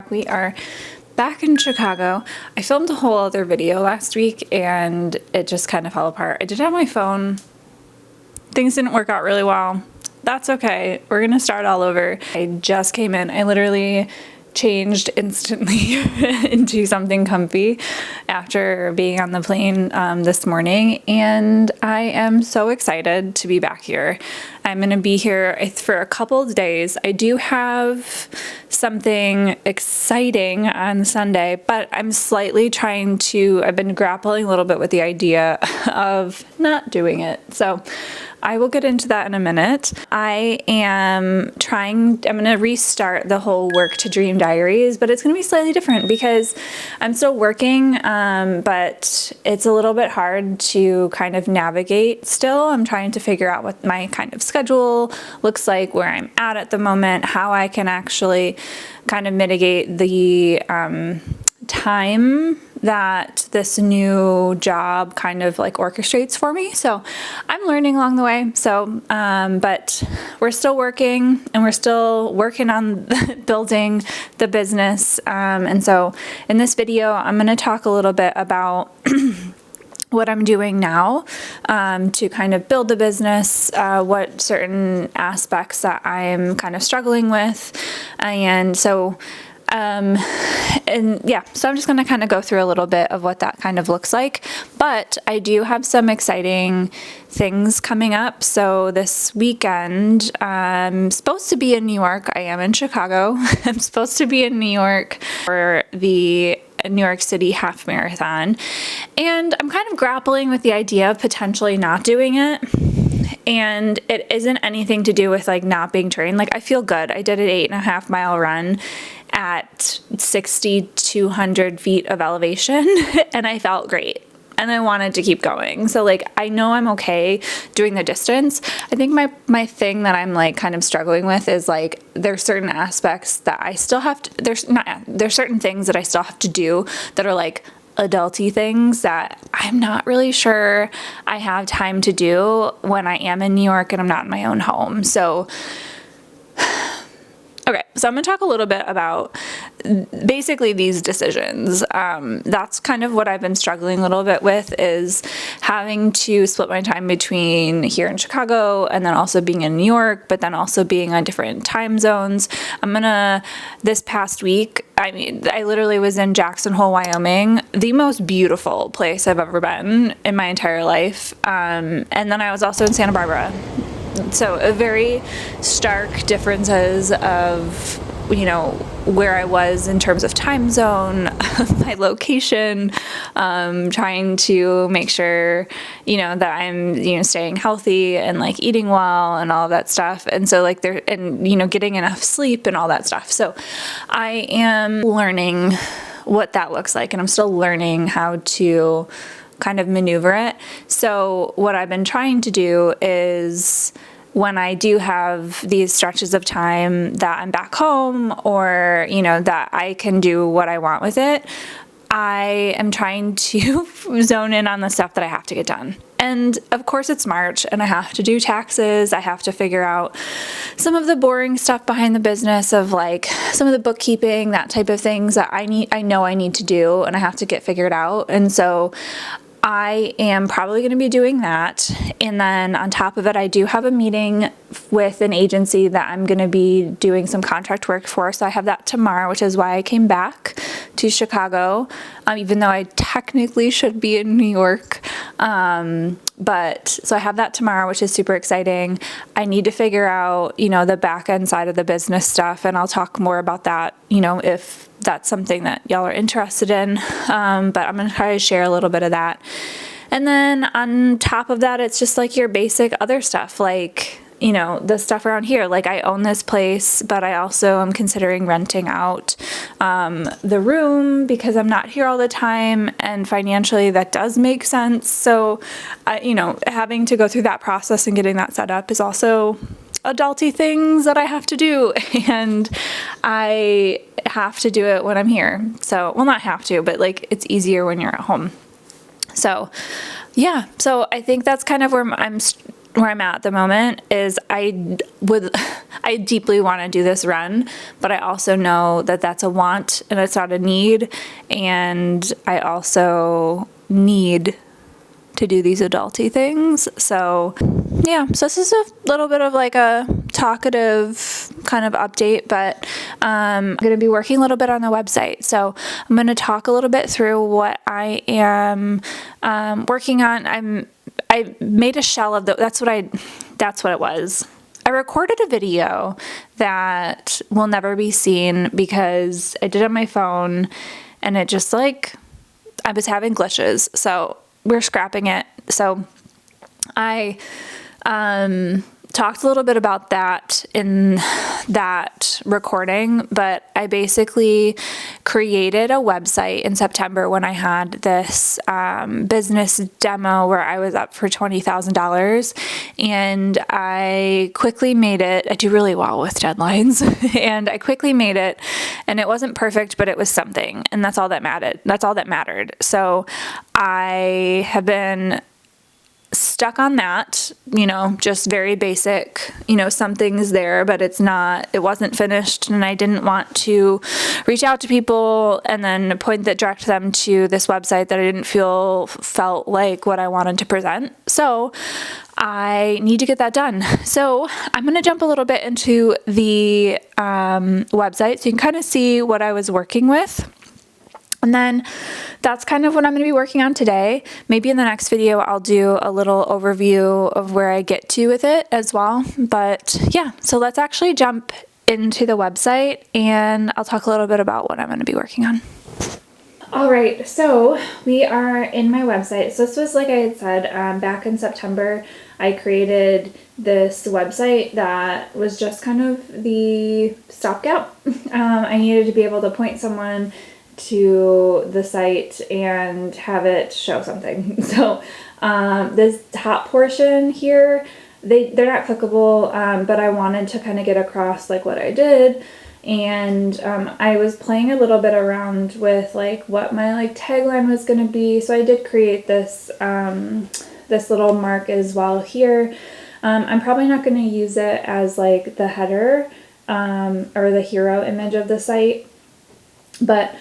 back. We are back in Chicago. I filmed a whole other video last week and it just kind of fell apart. I did have my phone. Things didn't work out really well. That's okay. We're gonna start all over. I just came in. I literally changed instantly into something comfy after being on the plane this morning, and I am so excited to be back here. I'm gonna be here for a couple of days. I do have something exciting on Sunday, but I'm slightly I've been grappling a little bit with the idea of not doing it. So I will get into that in a minute. I'm gonna restart the whole Work to Dream Diaries, but it's gonna be slightly different because I'm still working, but it's a little bit hard to kind of navigate still. I'm trying to figure out what my kind of schedule looks like, where I'm at the moment, how I can actually kind of mitigate the time that this new job kind of like orchestrates for me. So I'm learning along the way. So, but we're still working and we're still working on building the business. And so in this video, I'm going to talk a little bit about what I'm doing now to kind of build the business, what certain aspects that I'm kind of struggling with. And so so I'm just going to kind of go through a little bit of what that kind of looks like, but I do have some exciting things coming up. So this weekend, I'm supposed to be in New York. I am in Chicago. I'm supposed to be in New York for the New York City half marathon. And I'm kind of grappling with the idea of potentially not doing it. And it isn't anything to do with like not being trained. Like I feel good. I did an 8.5 mile run at 6,200 feet of elevation and I felt great and I wanted to keep going. So like I know I'm okay doing the distance. I think my thing that I'm like kind of struggling with is like there's certain aspects that I still have to, there's certain things that I still have to do that are like adulty things that I'm not really sure I have time to do when I am in New York and I'm not in my own home. So okay, so I'm going to talk a little bit about basically these decisions. That's kind of what I've been struggling a little bit with, is having to split my time between here in Chicago and then also being in New York, but then also being on different time zones. This past week, I literally was in Jackson Hole, Wyoming, the most beautiful place I've ever been in my entire life. And then I was also in Santa Barbara. So a very stark differences of, where I was in terms of time zone, my location, trying to make sure, that I'm, staying healthy and like eating well and all of that stuff. And so like getting enough sleep and all that stuff. So I am learning what that looks like, and I'm still learning how to kind of maneuver it. So what I've been trying to do is, when I do have these stretches of time that I'm back home or, that I can do what I want with it, I am trying to zone in on the stuff that I have to get done. And of course it's March and I have to do taxes. I have to figure out some of the boring stuff behind the business of like some of the bookkeeping, that type of things that I know I need to do and I have to get figured out. And so I am probably going to be doing that. And then on top of it, I do have a meeting with an agency that I'm going to be doing some contract work for. So I have that tomorrow, which is why I came back to Chicago, even though I technically should be in New York. But so I have that tomorrow, which is super exciting. I need to figure out, the back end side of the business stuff. And I'll talk more about that, if that's something that y'all are interested in. But I'm going to try to share a little bit of that. And then on top of that, it's just like your basic other stuff, like, the stuff around here. Like I own this place, but I also am considering renting out the room because I'm not here all the time, and financially that does make sense. So, having to go through that process and getting that set up is also adulty things that I have to do, and I have to do it when I'm here. So, well, not have to, but like it's easier when you're at home. So, yeah. So I think that's kind of where I'm where I'm at the moment is I deeply want to do this run, but I also know that that's a want and it's not a need. And I also need to do these adulty things. So yeah, so this is a little bit of like a talkative kind of update, but I'm going to be working a little bit on the website. So I'm going to talk a little bit through what I am working on. I made a shell of that's what it was. I recorded a video that will never be seen because I did it on my phone and it just like, I was having glitches. So we're scrapping it. So I talked a little bit about that in that recording, but I basically created a website in September when I had this business demo where I was up for $20,000, and I quickly made it. I do really well with deadlines, and I quickly made it, and it wasn't perfect, but it was something, and that's all that mattered. That's all that mattered. So I have been stuck on that, just very basic, some things there, but it wasn't finished, and I didn't want to reach out to people and then direct them to this website that I didn't felt like what I wanted to present. So I need to get that done. So I'm going to jump a little bit into the website so you can kind of see what I was working with. And then that's kind of what I'm going to be working on today. Maybe in the next video, I'll do a little overview of where I get to with it as well. But yeah, so let's actually jump into the website and I'll talk a little bit about what I'm going to be working on. All right, so we are in my website. So this was, like I had said, back in September, I created this website that was just kind of the stopgap. I needed to be able to point someone to the site and have it show something. So this top portion here, they're not clickable, but I wanted to kind of get across like what I did. And I was playing a little bit around with like what my like tagline was going to be. So I did create this this little mark as well here. I'm probably not going to use it as like the header or the hero image of the site, but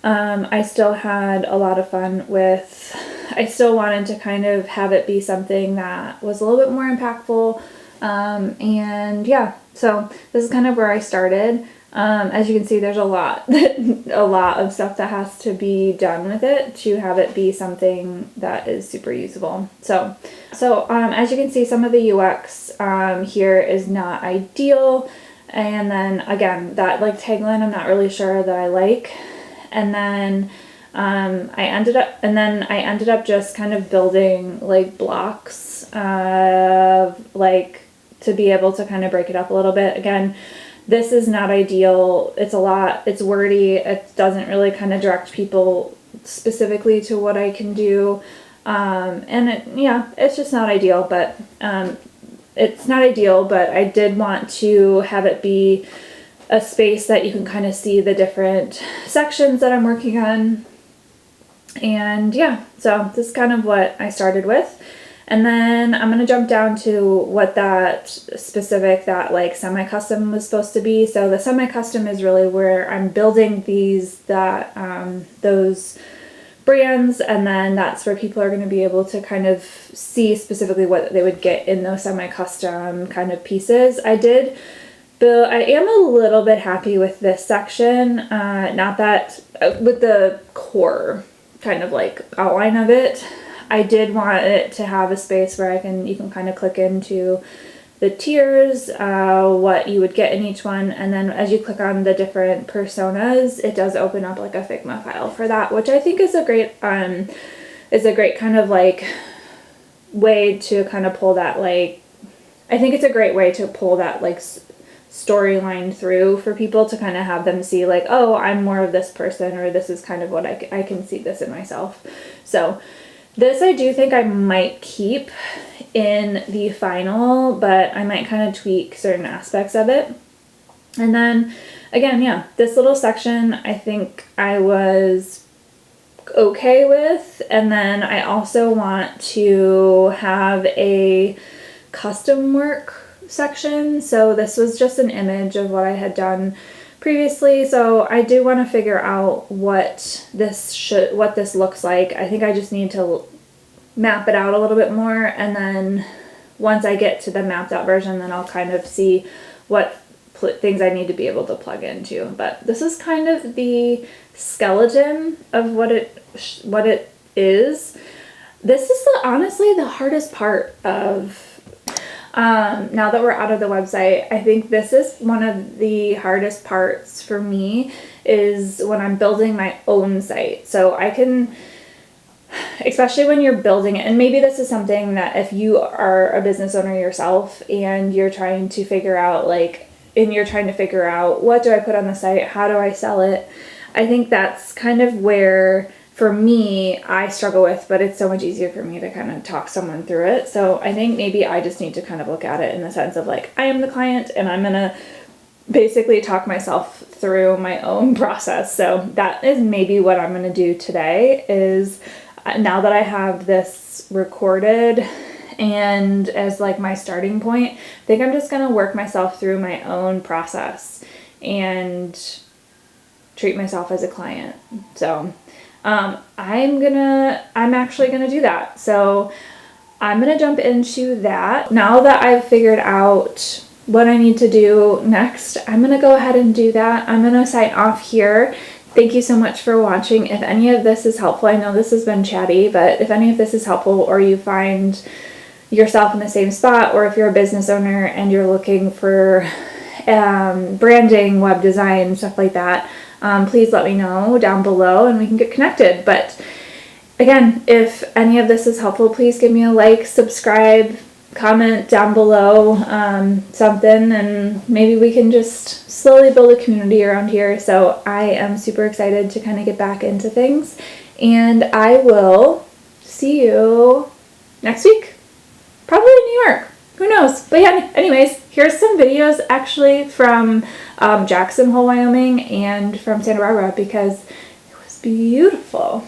I still had a lot of fun with, I still wanted to kind of have it be something that was a little bit more impactful. And yeah, so this is kind of where I started. As you can see, there's a lot of stuff that has to be done with it to have it be something that is super usable. So as you can see, some of the UX here is not ideal. And then again, that like tagline, I'm not really sure that I like. And then I ended up just kind of building like blocks like to be able to kind of break it up a little bit. Again, this is not ideal. It's wordy. It doesn't really kind of direct people specifically to what I can do. And it's just not ideal, but I did want to have it be a space that you can kind of see the different sections that I'm working on. And yeah, so this is kind of what I started with. And then I'm going to jump down to what that like semi-custom was supposed to be. So the semi-custom is really where I'm building those brands, and then that's where people are going to be able to kind of see specifically what they would get in those semi-custom kind of pieces. But I am a little bit happy with this section, not that, with the core kind of like outline of it. I did want it to have a space where you can kind of click into the tiers, what you would get in each one, and then as you click on the different personas, it does open up like a Figma file for that, which I think is a great kind of like way to kind of pull that like, I think it's a great way to pull that like storyline through for people to kind of have them see like, oh, I'm more of this person, or this is kind of what I can see this in myself. So this I do think I might keep in the final, but I might kind of tweak certain aspects of it. And then again, yeah, this little section I think I was okay with. And then I also want to have a custom work section. So this was just an image of what I had done previously. So I do want to figure out what this looks like. I think I just need to map it out a little bit more, and then once I get to the mapped out version, then I'll kind of see what things I need to be able to plug into. But this is kind of the skeleton of what it is. This is honestly the hardest part of, now that we're out of the website, I think this is one of the hardest parts for me, is when I'm building my own site. So I can, especially when you're building it, and maybe this is something that if you are a business owner yourself and you're trying to figure out what do I put on the site, how do I sell it, I think that's kind of where, for me, I struggle with, but it's so much easier for me to kind of talk someone through it. So I think maybe I just need to kind of look at it in the sense of like, I am the client and I'm going to basically talk myself through my own process. So that is maybe what I'm going to do today, is now that I have this recorded and as like my starting point, I think I'm just going to work myself through my own process and treat myself as a client. So I'm actually gonna do that. So I'm gonna jump into that. Now that I've figured out what I need to do next, I'm gonna go ahead and do that. I'm gonna sign off here. Thank you so much for watching. If any of this is helpful, I know this has been chatty, but if any of this is helpful, or you find yourself in the same spot, or if you're a business owner and you're looking for branding, web design, stuff like that, please let me know down below and we can get connected. But again, if any of this is helpful, please give me a like, subscribe, comment down below something, and maybe we can just slowly build a community around here. So I am super excited to kind of get back into things, and I will see you next week, probably in New York. Who knows? But yeah, anyways, here's some videos actually from Jackson Hole, Wyoming, and from Santa Barbara, because it was beautiful.